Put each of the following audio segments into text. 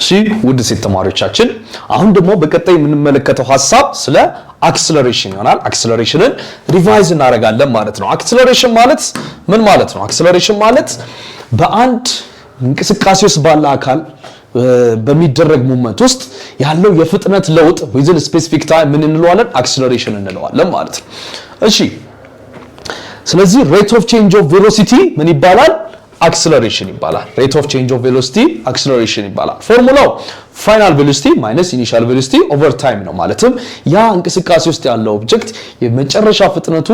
እሺ ውድ ሴት ተማሪዎቻችን አሁን ደግሞ በቀጣይ የምንመለከተው ሐሳብ ስለ አክሰለሬሽን ይሆናል። አክሰለሬሽንን ሪቫይዝ እናደርጋለን ማለት ነው። አክሰለሬሽን ማለት ምን ማለት ነው? አክሰለሬሽን ማለት በአንድ እንቅስቃሴ ውስጥ ባለ አካል በሚደረግ ሙቭመንት ውስጥ ያለው የፍጥነት ለውጥ within specific time ምን እንለዋለን? አክሰለሬሽን እንለዋለን ማለት ነው። እሺ ስለዚህ rate of change of velocity ምን ይባላል? acceleration ይባላል። rate of change of velocity acceleration ይባላል። ፎርሙላው final velocity minus initial velocity over time ነው። ማለትም ያ እንቅስቃሴ ውስጥ ያለው ኦብጀክት የመጨረሻ ፍጥነቱ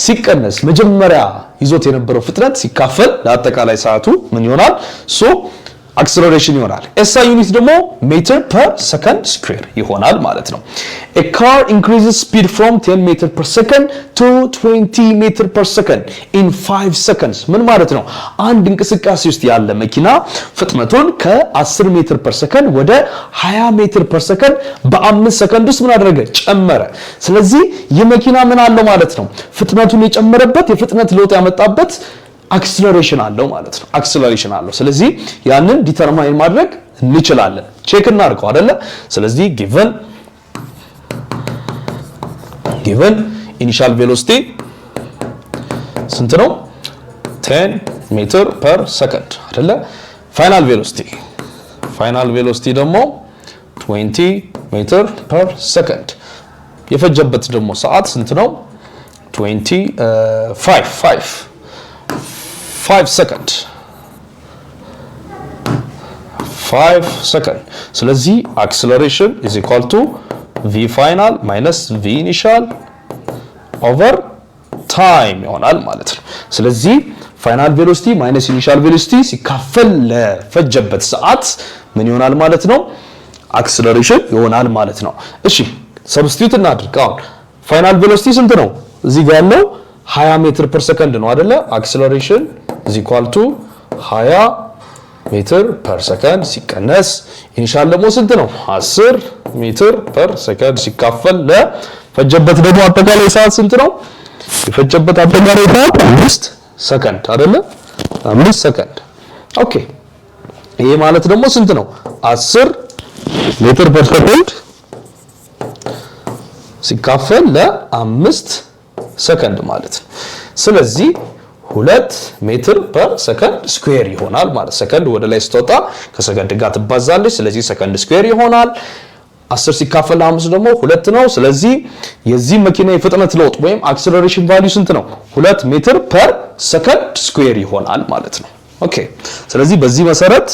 ሲቀነስ መጀመሪያ ይዞት የነበረው ፍጥነት ሲካፈል ለአጠቃላይ ሰዓቱ ምን ይሆናል? acceleration ይሆናል። SI ዩኒት ደግሞ meter per second square ይሆናል ማለት ነው። A car increases speed from 10 meter per second to 20 meter per second in 5 seconds ምን ማለት ነው? አንድ እንቅስቃሴ ውስጥ ያለ መኪና ፍጥነቱን ከ10 ሜትር per second ወደ 20 ሜትር per second በ5 ሰከንድ ውስጥ ምን አደረገ? ጨመረ። ስለዚህ የመኪና ምን አለው ማለት ነው? ፍጥነቱን የጨመረበት የፍጥነት ለውጥ ያመጣበት acceleration አለው ማለት ነው። acceleration አለው። ስለዚህ ያንን ዲተርማይን ማድረግ እንችላለን። ቼክ እናድርገው አይደለ? ስለዚህ given initial velocity ስንት ነው? 10 ሜትር per second አይደለ? final velocity ደግሞ 20 ሜትር per second የፈጀበት ደግሞ ሰዓት ስንት ነው? 5 second 5 second ስለዚህ acceleration is equal to v final minus v initial over time ይሆናል ማለት ነው። ስለዚህ final velocity minus initial velocity ሲካፈል ለፈጀበት ሰዓት ምን ይሆናል ማለት ነው? acceleration ይሆናል ማለት ነው። እሺ substitute እናድርግ። አሁን final velocity ስንት ነው? እዚህ ጋር ያለው 20 ሜትር per second ነው አይደለ? acceleration is equal to 20 ሜትር per second ሲቀነስ ኢኒሻል ደግሞ ስንት ነው? 10 ሜትር per second ሲካፈል ለፈጀበት ደግሞ አጠቃላይ ሰዓት ስንት ነው? የፈጀበት አጠቃላይ ሰዓት 5 ሰከንድ አይደለ? 5 ሰከንድ። ኦኬ ይሄ ማለት ደግሞ ስንት ነው? 10 ሜትር per second ሲካፈል ለ5 ሰከንድ ማለት ነው። ስለዚህ 2 ሜትር per second ስኩዌር ይሆናል ማለት ሰከንድ ወደ ላይ ስትወጣ ከሰከንድ ጋር ትባዛለች። ስለዚህ ሰከንድ ስኩዌር ይሆናል። 10 ሲካፈል 5 ደግሞ 2 ነው። ስለዚህ የዚህ መኪና የፍጥነት ለውጥ ወይም አክሰለሬሽን ቫልዩ ስንት ነው? 2 ሜትር per second ስኩዌር ይሆናል ማለት ነው። ኦኬ ስለዚህ በዚህ መሰረት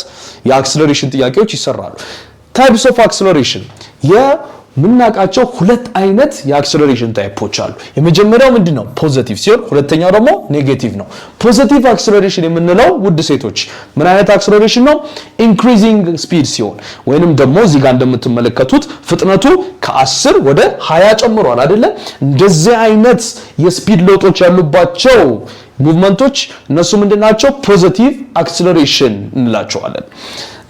የአክሰለሬሽን ጥያቄዎች ይሰራሉ። ታይፕስ ኦፍ አክሰለሬሽን ምናቃቸው ሁለት አይነት የአክሰለሬሽን ታይፖች አሉ። የመጀመሪያው ምንድነው? ፖዚቲቭ ሲሆን ሁለተኛው ደግሞ ኔጌቲቭ ነው። ፖዚቲቭ አክሰለሬሽን የምንለው ውድ ሴቶች ምን አይነት አክሰለሬሽን ነው? ኢንክሪዚንግ ስፒድ ሲሆን ወይንም ደግሞ እዚህ ጋር እንደምትመለከቱት ፍጥነቱ ከ10 ወደ 20 ጨምሯል አይደለ? እንደዚህ አይነት የስፒድ ለውጦች ያሉባቸው ሙቭመንቶች እነሱ ምንድናቸው? ፖዚቲቭ አክሰለሬሽን እንላቸዋለን።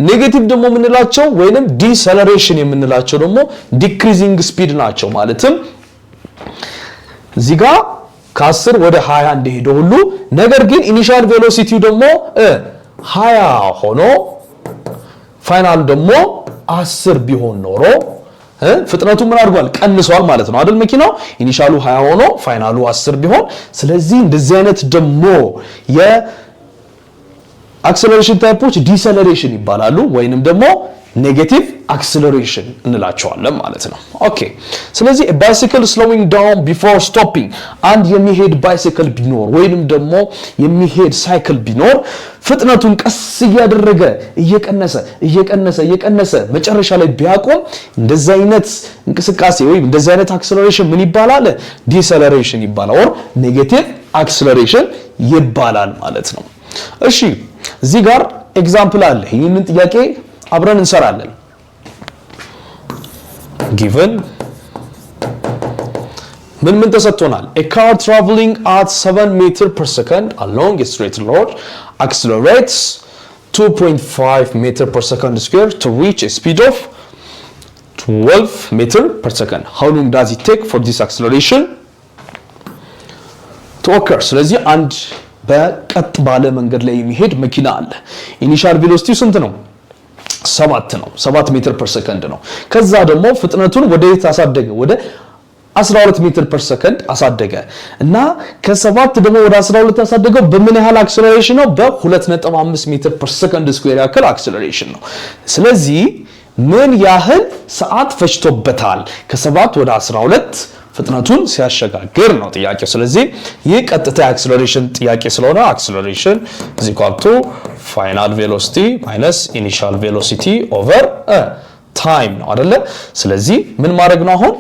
ኔጌቲቭ ደግሞ የምንላቸው ወይንም ዲሰለሬሽን የምንላቸው ደግሞ ዲክሪዚንግ ስፒድ ናቸው። ማለትም እዚህ ጋር ከ10 ወደ 20 እንደሄደ ሁሉ ነገር ግን ኢኒሻል ቬሎሲቲው ደግሞ 20 ሆኖ ፋይናል ደግሞ 10 ቢሆን ኖሮ ፍጥነቱ ምን አድርጓል? ቀንሷል ማለት ነው አይደል? መኪናው ኢኒሻሉ 20 ሆኖ ፋይናሉ 10 ቢሆን ስለዚህ እንደዚህ አይነት ደግሞ አክሰለሬሽን ታይፖች ዲሰለሬሽን ይባላሉ ወይንም ደግሞ ኔጌቲቭ አክሰለሬሽን እንላቸዋለን ማለት ነው። ኦኬ ስለዚህ a bicycle slowing down before stopping አንድ የሚሄድ ባይሲክል ቢኖር ወይንም ደግሞ የሚሄድ ሳይክል ቢኖር ፍጥነቱን ቀስ እያደረገ እየቀነሰ መጨረሻ ላይ ቢያቆም እንደዛ አይነት እንቅስቃሴ ወይም እንደዛ አይነት አክሰለሬሽን ምን ይባላል? ዲሰለሬሽን ይባላል or ኔጌቲቭ አክሰለሬሽን ይባላል ማለት ነው። እሺ እዚህ ጋር ኤግዛምፕል አለ። ይሄንን ጥያቄ አብረን እንሰራለን። given ምን ተሰጥቶናል? a car traveling at 7 meter per second along a straight road accelerates 2.5 meter per second square to reach a speed of 12 meter per second. How long does it take for this acceleration to occur? ስለዚህ አንድ በቀጥ ባለ መንገድ ላይ የሚሄድ መኪና አለ። ኢኒሻል ቬሎሲቲው ስንት ነው? 7 ነው 7 ሜትር ፐር ሰከንድ ነው ከዛ ደግሞ ፍጥነቱን ወደ የት አሳደገ ወደ 12 ሜትር ፐር ሰከንድ አሳደገ እና ከ7 ደግሞ ወደ 12 ያሳደገው በምን ያህል አክሰለሬሽን ነው በ2.5 ሜትር ፐር ሰከንድ ስኩዌር ያክል አክሰለሬሽን ነው ስለዚህ ምን ያህል ሰዓት ፈጅቶበታል ከ7 ወደ 12 ፍጥነቱን ሲያሸጋግር ነው ጥያቄው ስለዚህ ይህ ቀጥታ አክሰለሬሽን ጥያቄ ስለሆነ አክሰለሬሽን = ፋይናል ቬሎሲቲ - ኢኒሻል ቬሎሲቲ ኦቨር ታይም ነው አይደለ ስለዚህ ምን ማድረግ ነው አሁን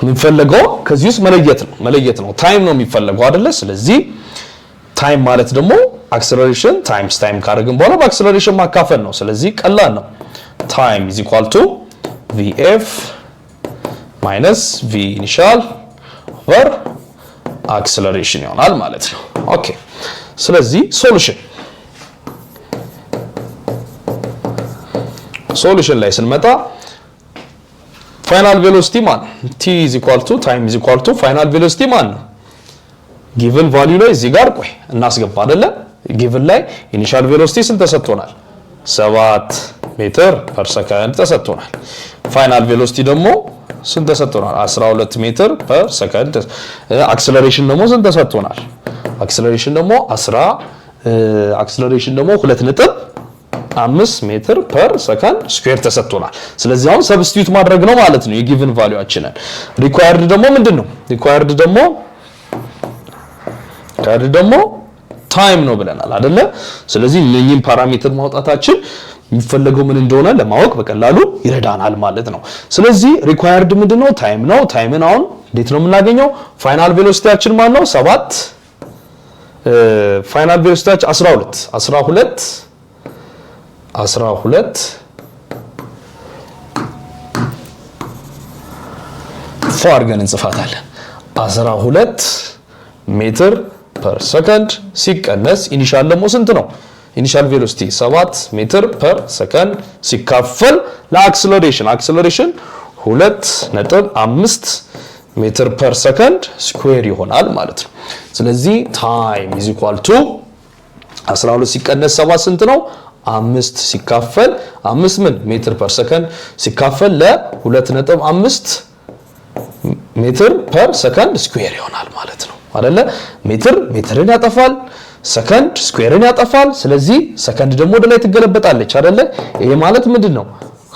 የሚፈልገው ከዚህ ውስጥ መለየት ነው ታይም ነው የሚፈልገው አይደለ ስለዚህ ታይም ማለት ደግሞ አክሰለሬሽን ታይምስ ታይም ካደረግን በኋላ በአክሰለሬሽን ማካፈል ነው ስለዚህ ቀላል ነው ታይም = vf - v initial over acceleration ይሆናል ማለት ነው ኦኬ ስለዚህ ሶሉሽን ላይ ስንመጣ ፋይናል ቬሎሲቲ ማን t = time = ፋይናል ቬሎሲቲ ማን ነው ጊቨን ቫልዩ ላይ እዚህ ጋር ቆይ እናስገባ አይደለ ጊቨን ላይ ኢኒሻል ቬሎሲቲ ስንት ተሰጥቶናል 7 ሜትር ፐር ሰከንድ ተሰጥቶናል ፋይናል ቬሎሲቲ ደግሞ ስንት ተሰጥቶናል 12 ሜትር ፐር ሰከንድ አክሰለሬሽን ደግሞ ስንት ተሰጥቶናል አክሰለሬሽን ደግሞ 2.5 ሜትር ፐር ሰከንድ ስኩዌር ተሰጥቶናል ስለዚህ አሁን ሰብስቲዩት ማድረግ ነው ማለት ነው የጊቨን ቫልዩአችንን ሪኳየርድ ደግሞ ምንድነው ሪኳየርድ ደግሞ ታይም ነው ብለናል አይደለ ስለዚህ እነኚህን ፓራሜትር ማውጣታችን የሚፈልገው ምን እንደሆነ ለማወቅ በቀላሉ ይረዳናል ማለት ነው ስለዚህ ሪኳየርድ ምንድነው ታይም ነው ታይምን አሁን እንዴት ነው የምናገኘው ፋይናል ቬሎሲቲያችን ማን ነው 7 ፋይናል ቬሎሲቲያችን 12 ፎርገን እንጽፋታለን 12 ሜትር ፐር ሰከንድ ሲቀነስ ኢኒሻል ደግሞ ስንት ነው ኢኒሻል ቬሎሲቲ 7 ሜትር ፐር ሰከንድ ሲካፈል ለአክሰለሬሽን 2.5 ሜትር ፐር ሰከንድ ስኩዌር ይሆናል ማለት ነው ስለዚህ ታይም = 12 ሲቀነስ 7 ስንት ነው 5 ሲካፈል 5 ምን ሜትር ፐር ሰከንድ ሲካፈል ለ2.5 ሜትር ፐር ሰከንድ ስኩዌር ይሆናል ማለት ነው አይደለ ሜትርን ያጠፋል ሰከንድ ስኩዌርን ያጠፋል ስለዚህ ሰከንድ ደግሞ ወደ ላይ ትገለበጣለች አይደለ ይሄ ማለት ምንድነው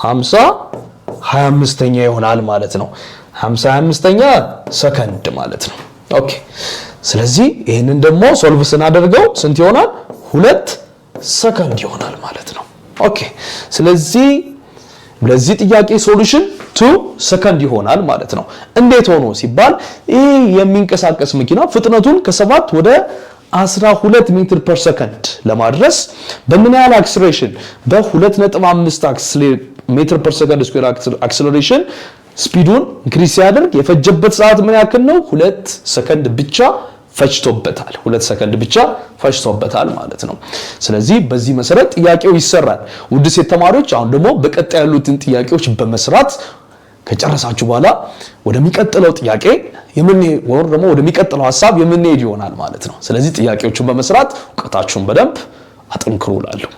50/25ኛ ይሆናል ማለት ነው 50/25ኛ ሰከንድ ማለት ነው ኦኬ ስለዚህ ይሄንን ደግሞ ሶልቭ ስናደርገው ስንት ይሆናል 2 ሰከንድ ይሆናል ማለት ነው ኦኬ ስለዚህ ለዚህ ጥያቄ ሶሉሽን 2 ሰከንድ ይሆናል ማለት ነው እንዴት ሆኖ ሲባል ይሄ የሚንቀሳቀስ መኪና ፍጥነቱን ከ7 ወደ 12 ሜትር ፐር ሰከንድ ለማድረስ በምን ያህል አክሰለሬሽን በ2.5 ሜትር ፐር ሰከንድ ስኩዌር አክሰለሬሽን ስፒዱን ኢንክሪዝ ሲያደርግ የፈጀበት ሰዓት ምን ያክል ነው 2 ሰከንድ ብቻ ፈጅቶበታል 2 ሰከንድ ብቻ ፈጅቶበታል ማለት ነው ስለዚህ በዚህ መሰረት ጥያቄው ይሰራል ውድ ሴት ተማሪዎች አሁን ደግሞ በቀጣይ ያሉትን ጥያቄዎች በመስራት ከጨረሳችሁ በኋላ ወደሚቀጥለው ጥያቄ ደግሞ ወደሚቀጥለው ሐሳብ የምንሄድ ይሆናል ማለት ነው ስለዚህ ጥያቄዎቹን በመስራት ዕውቀታችሁን በደንብ አጥንክሩላችሁ